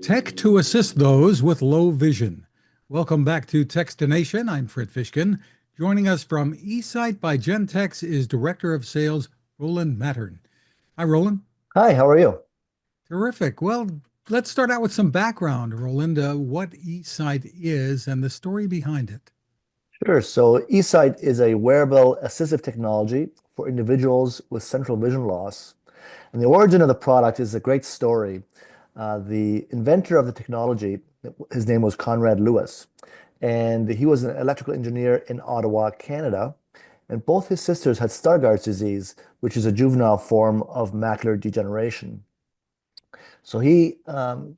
Tech to assist those with low vision. Welcome back to Techstination. I'm Fred Fishkin. Joining us from eSight by Gentex is Director of Sales Roland Mattern. Hi, Roland. Hi, how are you? Terrific. Well, let's start out with some background, Roland. What eSight is and the story behind it. Sure. So eSight is a wearable assistive technology for individuals with central vision loss. And the origin of the product is a great story. The inventor of the technology, his name was Conrad Lewis, and he was an electrical engineer in Ottawa, Canada. And both his sisters had Stargardt's disease, which is a juvenile form of macular degeneration. So he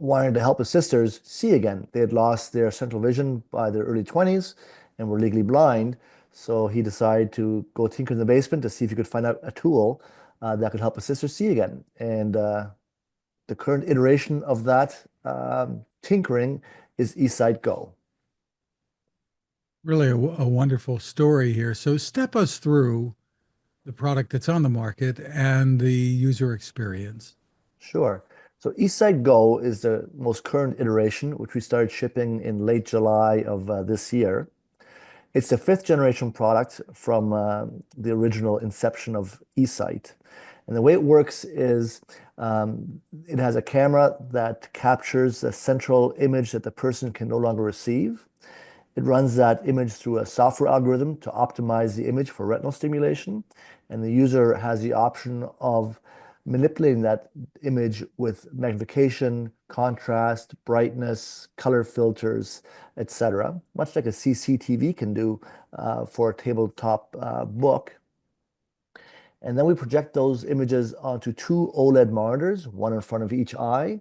wanted to help his sisters see again. They had lost their central vision by their early 20s and were legally blind. So he decided to go tinker in the basement to see if he could find out a tool that could help his sisters see again. And the current iteration of that tinkering is eSight Go. Really a wonderful story here. So step us through the product that's on the market and the user experience. Sure. So eSight Go is the most current iteration, which we started shipping in late July of this year. It's the fifth generation product from the original inception of eSight. And the way it works is it has a camera that captures a central image that the person can no longer receive. It runs that image through a software algorithm to optimize the image for retinal stimulation. And the user has the option of manipulating that image with magnification, contrast, brightness, color filters, etc., much like a CCTV can do for a tabletop book. And then we project those images onto two OLED monitors, one in front of each eye,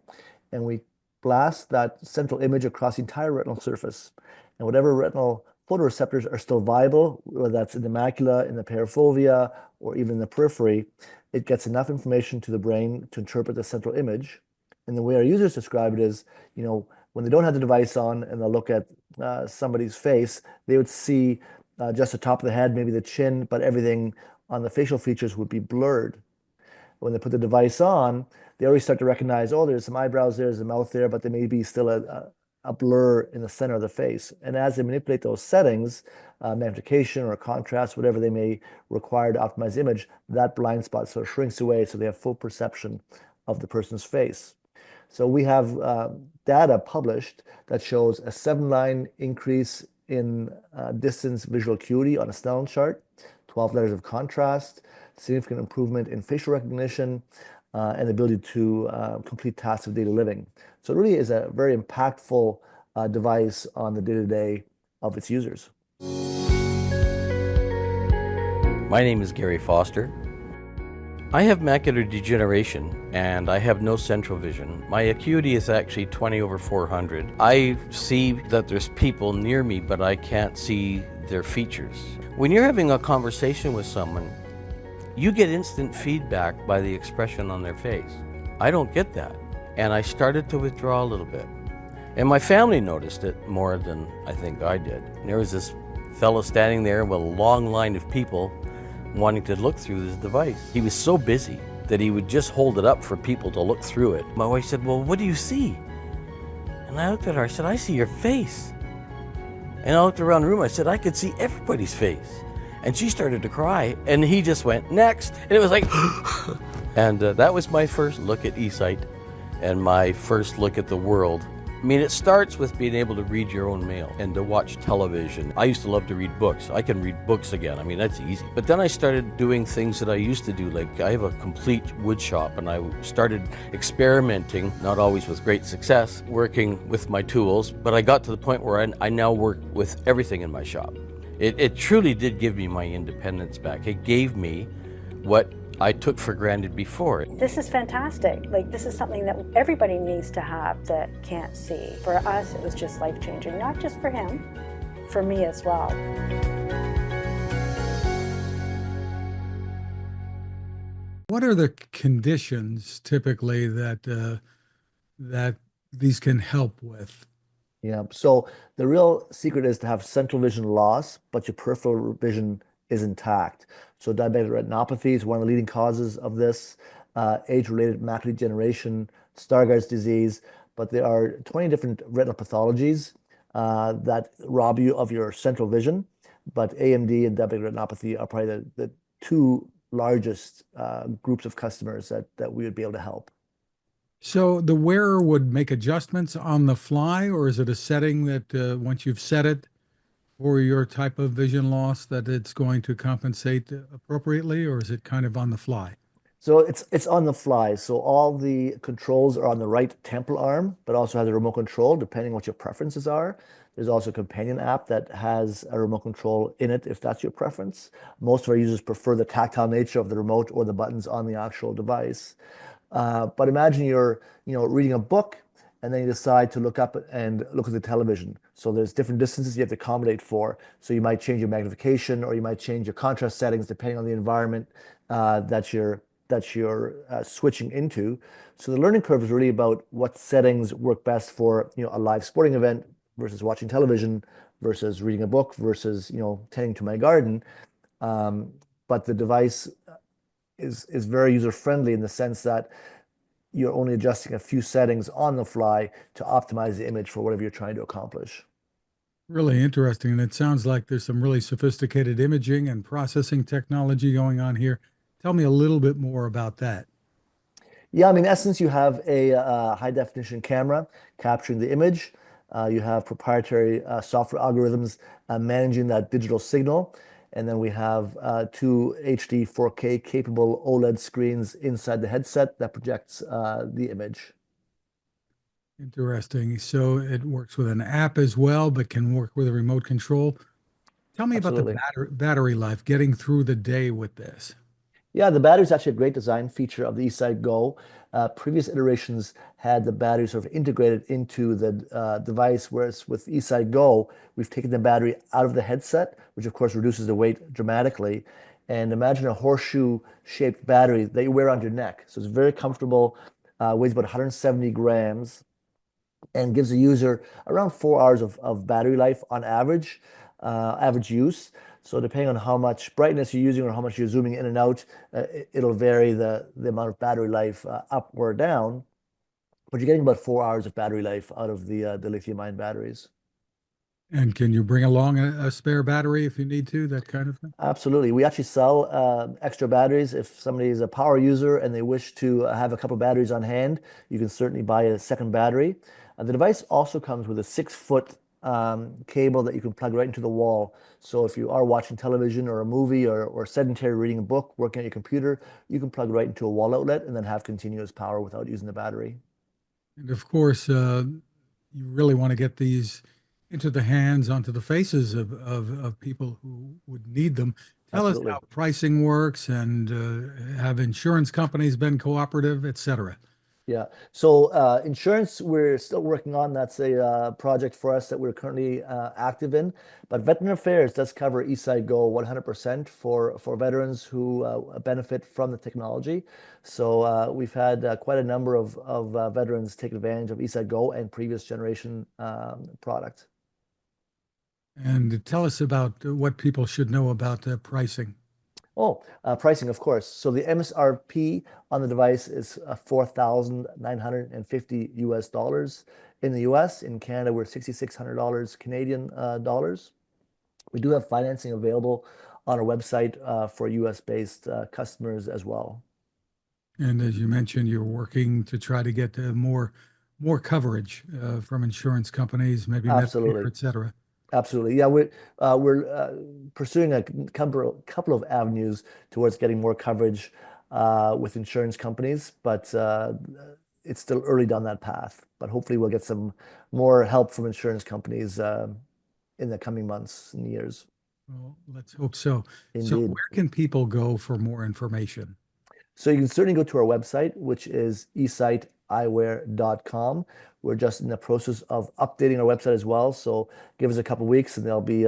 and we blast that central image across the entire retinal surface. And whatever retinal photoreceptors are still viable, whether that's in the macula, in the parafovea, or even in the periphery, it gets enough information to the brain to interpret the central image. And the way our users describe it is, when they don't have the device on and they'll look at somebody's face, they would see just the top of the head, maybe the chin, but everything on the facial features would be blurred. When they put the device on, they already start to recognize, oh, there's some eyebrows there, there's a mouth there, but there may be still a blur in the center of the face. And as they manipulate those settings, magnification or contrast, whatever they may require to optimize the image, that blind spot sort of shrinks away so they have full perception of the person's face. So we have data published that shows a 7-line increase in distance visual acuity on a Snellen chart, 12 letters of contrast, significant improvement in facial recognition, and the ability to complete tasks of daily living. So it really is a very impactful device on the day-to-day of its users. My name is Gary Foster. I have macular degeneration and I have no central vision. My acuity is actually 20/400. I see that there's people near me, but I can't see their features. When you're having a conversation with someone, you get instant feedback by the expression on their face. I don't get that. And I started to withdraw a little bit. And my family noticed it more than I think I did. And there was this fellow standing there with a long line of people wanting to look through this device. He was so busy that he would just hold it up for people to look through it. My wife said, well, what do you see? And I looked at her, I said, I see your face. And I looked around the room, I said, I could see everybody's face. And she started to cry, and he just went, next. And it was like, and that was my first look at eSight and my first look at the world. I mean, it starts with being able to read your own mail and to watch television. I used to love to read books. I can read books again. I mean, that's easy. But then I started doing things that I used to do. Like I have a complete wood shop and I started experimenting, not always with great success, working with my tools. But I got to the point where I now work with everything in my shop. It truly did give me my independence back. It gave me what I took for granted before. This is fantastic. Like, this is something that everybody needs to have that can't see. For us, it was just life-changing, not just for him, for me as well. What are the conditions typically that these can help with? Yeah, so the real secret is to have central vision loss, but your peripheral vision is intact. So diabetic retinopathy is one of the leading causes of this, age-related macular degeneration, Stargardt's disease, but there are 20 different retinal pathologies that rob you of your central vision. But AMD and diabetic retinopathy are probably the two largest groups of customers that we would be able to help. So the wearer would make adjustments on the fly, or is it a setting that once you've set it for your type of vision loss that it's going to compensate appropriately, or is it kind of on the fly? So it's on the fly. So all the controls are on the right temporal arm, but also has a remote control depending what your preferences are. There's also a companion app that has a remote control in it if that's your preference. Most of our users prefer the tactile nature of the remote or the buttons on the actual device. But imagine you're, reading a book and then you decide to look up and look at the television. So there's different distances you have to accommodate for. So you might change your magnification or you might change your contrast settings depending on the environment that you're switching into. So the learning curve is really about what settings work best for, a live sporting event versus watching television versus reading a book versus, tending to my garden. But the device is very user friendly in the sense that you're only adjusting a few settings on the fly to optimize the image for whatever you're trying to accomplish. Really interesting. And it sounds like there's some really sophisticated imaging and processing technology going on here. Tell me a little bit more about that. Yeah, I mean, in essence, you have a high definition camera capturing the image. You have proprietary software algorithms managing that digital signal. And then we have two HD 4K capable OLED screens inside the headset that projects the image. Interesting. So it works with an app as well, but can work with a remote control. Tell me about the Absolutely. battery life, getting through the day with this. Yeah, the battery is actually a great design feature of the eSight Go. Previous iterations had the battery sort of integrated into the device, whereas with eSight Go, we've taken the battery out of the headset, which of course reduces the weight dramatically. And imagine a horseshoe-shaped battery that you wear around your neck. So it's very comfortable, weighs about 170 grams, and gives the user around 4 hours of battery life on average use. So depending on how much brightness you're using or how much you're zooming in and out, it'll vary the amount of battery life up or down. But you're getting about 4 hours of battery life out of the lithium-ion batteries. And can you bring along a spare battery if you need to, that kind of thing? Absolutely. We actually sell extra batteries. If somebody is a power user and they wish to have a couple batteries on hand, you can certainly buy a second battery. The device also comes with a 6-foot cable that you can plug right into the wall. So if you are watching television or a movie or sedentary reading a book, working on your computer, you can plug right into a wall outlet and then have continuous power without using the battery. And of course, you really want to get these into the hands, onto the faces of people who would need them. Tell us Absolutely. how pricing works and have insurance companies been cooperative, et cetera. Yeah. So insurance, we're still working on. That's a project for us that we're currently active in. But Veteran Affairs does cover eSight Go 100% for veterans who benefit from the technology. So we've had quite a number of veterans take advantage of eSight Go and previous generation product. And tell us about what people should know about the pricing. Oh, pricing, of course. So the MSRP on the device is 4,950 US dollars in the US. In Canada, we're $6,600 Canadian dollars. We do have financing available on our website for US based customers as well. And as you mentioned, you're working to try to get more coverage from insurance companies, maybe Medicare, Absolutely. et cetera. Absolutely. Yeah, we're pursuing a couple of avenues towards getting more coverage with insurance companies, but it's still early down that path. But hopefully, we'll get some more help from insurance companies in the coming months and years. Well, let's hope so. So Indeed. where can people go for more information? So you can certainly go to our website, which is esighteyewear.com. We're just in the process of updating our website as well. So give us a couple of weeks and there'll be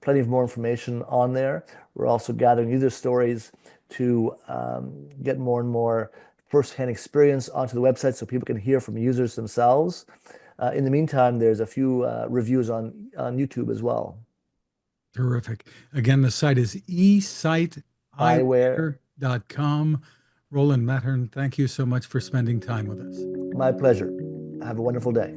plenty of more information on there. We're also gathering user stories to get more and more firsthand experience onto the website so people can hear from users themselves. In the meantime, there's a few reviews on YouTube as well. Terrific. Again, the site is Eyewear. esighteyewear.com. Roland Mattern, thank you so much for spending time with us. My pleasure. Have a wonderful day.